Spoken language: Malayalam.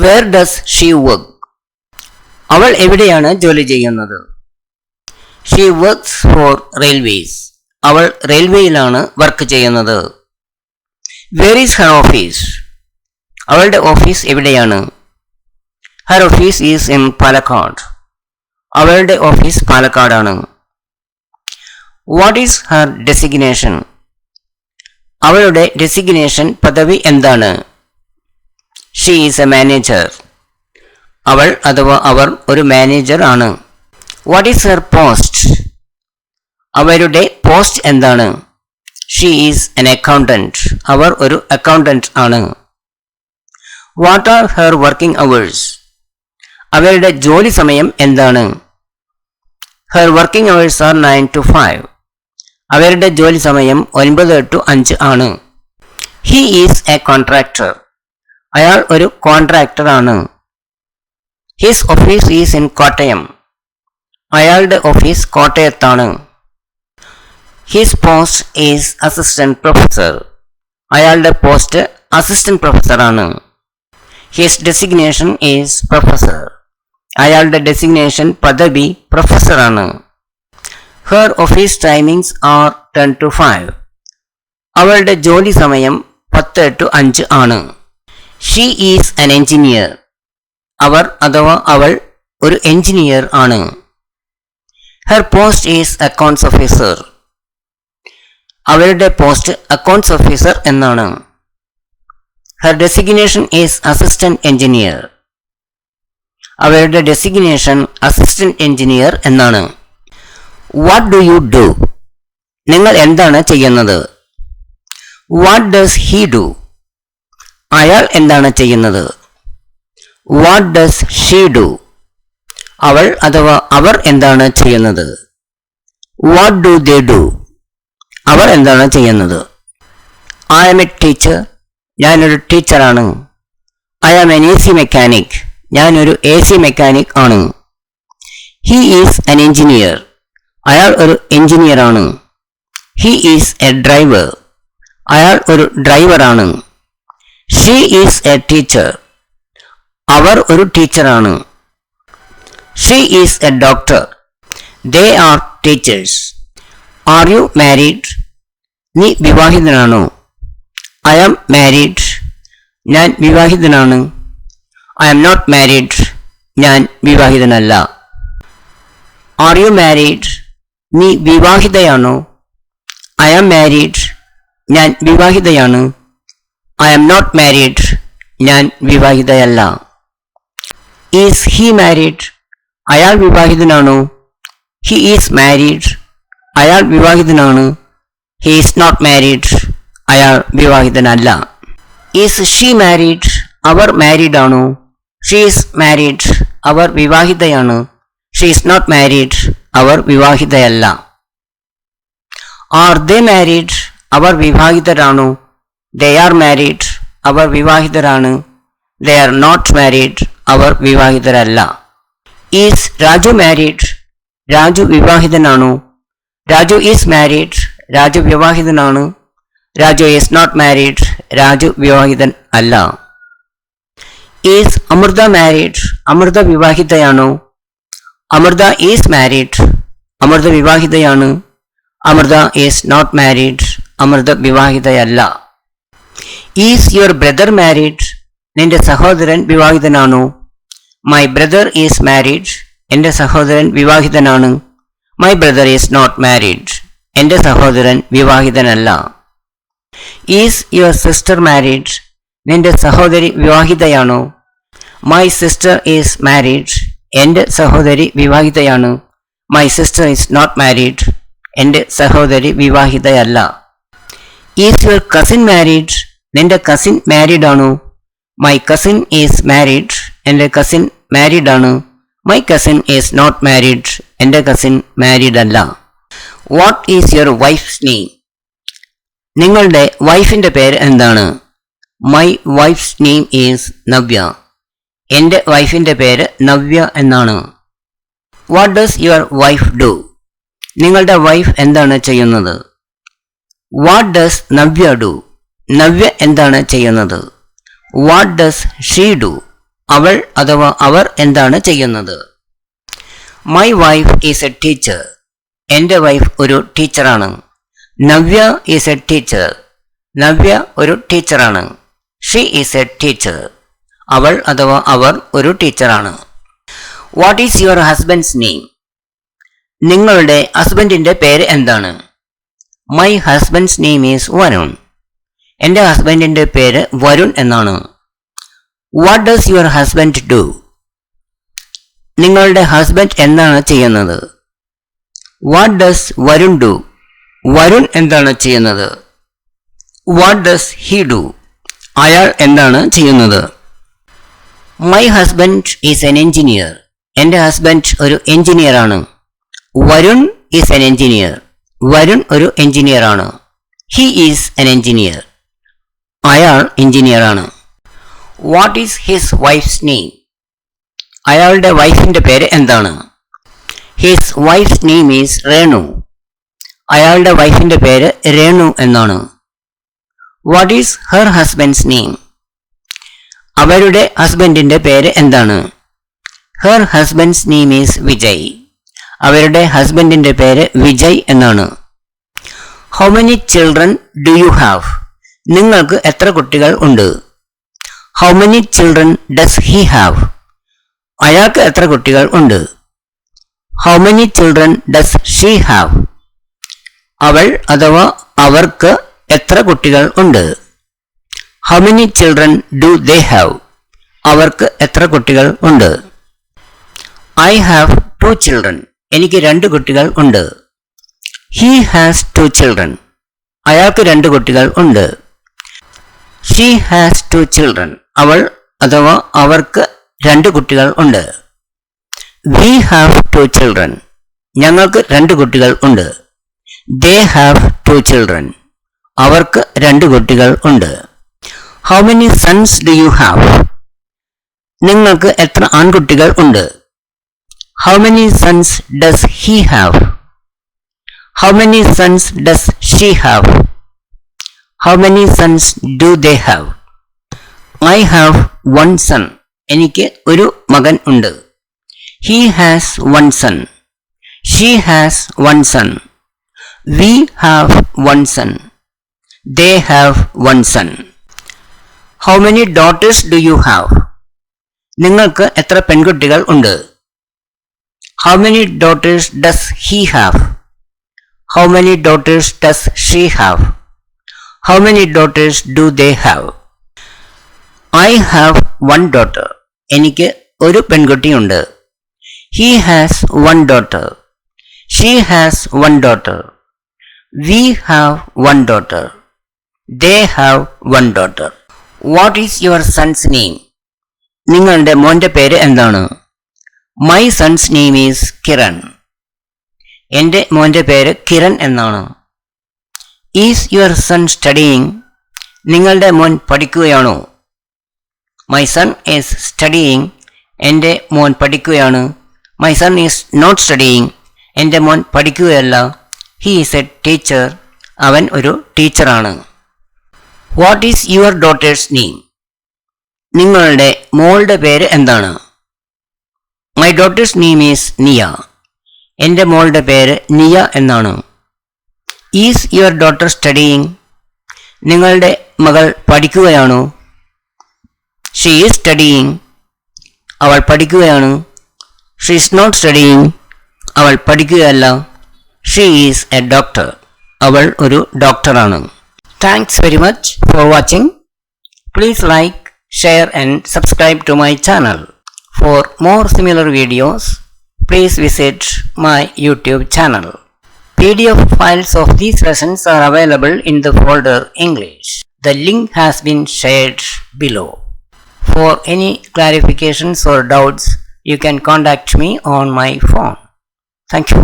Where does she work? അവൾ എവിടെയാണ് ജോലി ചെയ്യുന്നത്? She works for railways. അവൾ റെയിൽവേയിലാണ് വർക്ക് ചെയ്യുന്നത്. Where is her office? അവളുടെ ഓഫീസ് എവിടെയാണ്? Her office is in Palakkad. അവളുടെ ഓഫീസ് പാലക്കാടാണ്. What is her designation? അവളുടെ ഡെസിഗ്നേഷൻ പദവി എന്താണ്? She is a manager. അവൾ അഥവാ അവർ ഒരു മാനേജർ ആണ്. What is her post? അവരുടെ പോസ്റ്റ് എന്താണ്? She is an accountant. അവർ ഒരു അക്കൗണ്ടന്റ് ആണ്. What are her working hours? അവരുടെ ജോലി സമയം എന്താണ്? Her working hours are 9 to 5. അവരുടെ ജോലി സമയം 9 to 5 ആണ്. He is a contractor. അയാൾ ഒരു കോൺട്രാക്ടർ ആണ്. His office is in Kottayam. അയാളുടെ ഓഫീസ് കോട്ടയത്താണ്. His post is assistant professor. അയാളുടെ പോസ്റ്റ് അസിസ്റ്റന്റ് പ്രൊഫസർ ആണ്. His designation is professor. അയാളുടെ ഡെസിഗ്നേഷൻ പദവി പ്രൊഫസർ ആണ്. Her office timings are 10 to 5. അവളുടെ ജോലി സമയം 10 to 5 ആണ്. She is an engineer. അവർ അഥവാ അവൾ ഒരു എഞ്ചിനീയർ ആണ്. Her post is accounts officer. അവളുടെ പോസ്റ്റ് അക്കൗണ്ട്സ് ഓഫീസർ എന്നാണ്. Her designation is assistant engineer. അവരുടെ ഡെസിഗ്നേഷൻ അസിസ്റ്റന്റ് എഞ്ചിനീയർ എന്നാണ്. What do you do? നിങ്ങൾ എന്താണ് ചെയ്യുന്നത്? What does he do? അയാൾ എന്താണ് ചെയ്യുന്നത്? What does she do? അവൾ അഥവാ അവർ എന്താണ് ചെയ്യുന്നത്? What do they do? അവർ എന്താണ് ചെയ്യുന്നത്? I am a teacher. ഞാനൊരു ടീച്ചറാണ്. I am an AC mechanic. ഞാനൊരു AC മെക്കാനിക് ആണ്. He is an engineer. അയാൾ ഒരു എഞ്ചിനീയർ ആണ്. He is a driver. അയാൾ ഒരു ഡ്രൈവറാണ്. She is a teacher. അവർ ഒരു ടീച്ചറാണ്. She is a doctor. They are teachers. Are you married? നീ വിവാഹിതനാണോ? I am married. ഞാൻ വിവാഹിതനാണ്. I am not married. ഞാൻ വിവാഹിതനല്ല. Are you married? നീ വിവാഹിതയാണോ? I am married. ഞാൻ വിവാഹിതയാണ്. I am not married. ഞാൻ വിവാഹിതയല്ല. Is he married? അയാൾ വിവാഹിതനാണോ? He is married. അയാൾ വിവാഹിതനാണ്. He is not married. അയാൾ വിവാഹിതനല്ല. Is she married? അവർ മാരീഡ് ആണോ? She is married. അവർ വിവാഹിതയാണ്. She is not married. അവർ വിവാഹിതയല്ല. Are they married? അവർ വിവാഹിതരാണോ? They are married. അവർ വിവാഹിതരാണ്. They are not married. അവർ വിവാഹിതരല്ല. Is Raju married? രാജു വിവാഹിതനാണോ? Raju is married. രാജു വിവാഹിതനാണ്. Raju is not married. രാജു വിവാഹിതൻ അല്ല. Is Amrita married? Amrita വിവാഹിതയാണോ? Amrita is married. Amrita വിവാഹിതയാണ്. Amrita is not married. Amrita വിവാഹിതയല്ല. Is your brother married? നിന്റെ സഹോദരൻ വിവാഹിതനാണോ? My brother is married. എൻ്റെ സഹോദരൻ വിവാഹിതനാണ്. My brother is not married. എൻ്റെ സഹോദരൻ വിവാഹിതനല്ല. Is your sister married? നിന്റെ സഹോദരി വിവാഹിതയാണോ? My sister is married. എൻ്റെ സഹോദരി വിവാഹിതയാണ്. My sister is not married. എൻ്റെ സഹോദരി വിവാഹിതയല്ല. Is your cousin married? നിന്റെ കസിൻ മാരീഡ് ആണോ? My cousin is married. എൻ്റെ കസിൻ മാരീഡ് ആണ്. My cousin is not married. എൻ്റെ കസിൻ മാരീഡ് അല്ല. What is your wife's name? നിങ്ങളുടെ വൈഫിൻ്റെ പേര് എന്താണ്? My wife's name is Navya. എൻ്റെ വൈഫിൻ്റെ പേര് നവ്യ എന്നാണ്. What does your wife do? നിങ്ങളുടെ വൈഫ് എന്താണ് ചെയ്യുന്നത്? What does Navya do? Navya എന്താണ് ചെയ്യുന്നത്? What does she do? അവൾ അഥവാ അവർ എന്താണ് ചെയ്യുന്നത്? My wife is a teacher. എൻ്റെ വൈഫ് ഒരു ടീച്ചറാണ്. Navya is a teacher. Navya ഒരു ടീച്ചറാണ്. She is a teacher. അവൾ അഥവാ അവർ ഒരു ടീച്ചറാണ്. What is your husband's name? നിങ്ങളുടെ ഹസ്ബൻഡിന്റെ പേര് എന്താണ്? My husband's name is Varun. എൻ്റെ ഹസ്ബൻഡിന്റെ പേര് വരുൺ എന്നാണ്. What does your husband do? നിങ്ങളുടെ ഹസ്ബൻഡ് എന്താണ് ചെയ്യുന്നത്? What does Varun do? Varun എന്താണ് ചെയ്യുന്നത്? What does he do? അയാൾ എന്താണ് ചെയ്യുന്നത്? My husband is an engineer. എൻ്റെ ഹസ്ബൻഡ് ഒരു എഞ്ചിനീയർ ആണ്. Varun is an engineer. Varun ഒരു എഞ്ചിനീയർ ആണ്. He is an engineer. അയാൾ എഞ്ചിനീയർ ആണ്. What is his wife's name? അയാളുടെ വൈഫിന്റെ പേര് എന്താണ്? His wife's name is Renu. അയാളുടെ വൈഫിന്റെ പേര് രേണു എന്നാണ്. What is her husband's name? അവരുടെ ഹസ്ബൻഡിന്റെ പേര് എന്താണ്? Her husband's name is Vijay. അവരുടെ ഹസ്ബൻഡിന്റെ പേര് വിജയ് എന്നാണ്. How many children do you have? നിങ്ങൾക്ക് എത്ര കുട്ടികൾ ഉണ്ട്? How many children does he have? അയാൾക്ക് എത്ര കുട്ടികൾ ഉണ്ട്? How many children does she have? അവൾ അഥവാ അവർക്ക് എത്ര കുട്ടികൾ ഉണ്ട്? How many children do they have? അവർക്ക് എത്ര കുട്ടികൾ ഉണ്ട്? I have 2 children. എനിക്ക് 2 കുട്ടികൾ ഉണ്ട്. He has 2 children. അയാൾക്ക് 2 കുട്ടികൾ ഉണ്ട്. She has 2 children. അവൾ അഥവാ അവർക്ക് 2 കുട്ടികൾ ഉണ്ട്. We have 2 children. ഞങ്ങൾക്ക് 2 കുട്ടികൾ ഉണ്ട്. ദേ ഹാവ് 2 ചിൽഡ്രൻ. അവർക്ക് 2 കുട്ടികൾ ഉണ്ട്. How many sons do you have? നിങ്ങൾക്ക് എത്ര ആൺകുട്ടികൾ ഉണ്ട്? How many sons does he have? How many sons does she have? How many sons do they have? I have 1 son. എനിക്ക് ഒരു മകൻ ഉണ്ട്. He has 1 son. She has 1 son. We have 1 son. They have 1 son. How many daughters do you have? നിങ്ങൾക്ക് എത്ര പെൺകുട്ടികൾ ഉണ്ട്? How many daughters does he have? How many daughters does she have? How many daughters do they have? I have 1 daughter. എനിക്ക് ഒരു പെൺകുട്ടിയുണ്ട്. He has 1 daughter. She has 1 daughter. We have 1 daughter. They have 1 daughter. What is your son's name? നിങ്ങളുടെ മോന്റെ പേര് എന്താണ്? My son's name is Kiran. എൻ്റെ മോന്റെ പേര് കിരൺ എന്നാണ്. Is your son studying? നിങ്ങളുടെ മോൻ പഠിക്കുകയാണോ? My son is studying. എൻ്റെ മോൻ പഠിക്കുകയാണ്. My son is not studying. എൻ്റെ മോൻ പഠിക്കുകയല്ല. He is a teacher. അവൻ ഒരു ടീച്ചറാണ്. What is your daughter's name? നിങ്ങളുടെ മോളുടെ പേര് എന്താണ്? മൈ ഡോട്ടേഴ്സ് നെയിം ഈസ് നിയ. എൻ്റെ മോളുടെ പേര് നിയ എന്നാണ്. Is your daughter studying? നിങ്ങളുടെ മകൾ പഠിക്കുകയാണോ? She is studying. അവൾ പഠിക്കുകയാണ്. She is not studying. അവൾ പഠിക്കുകയല്ല. She is a doctor. അവൾ ഒരു ഡോക്ടറാണ്. Thanks very much for watching. Please like, share and subscribe to my channel. For more similar videos, please visit my YouTube channel. PDF files of these lessons are available in the folder English. The link has been shared below. For any clarifications or doubts, you can contact me on my phone. Thank you.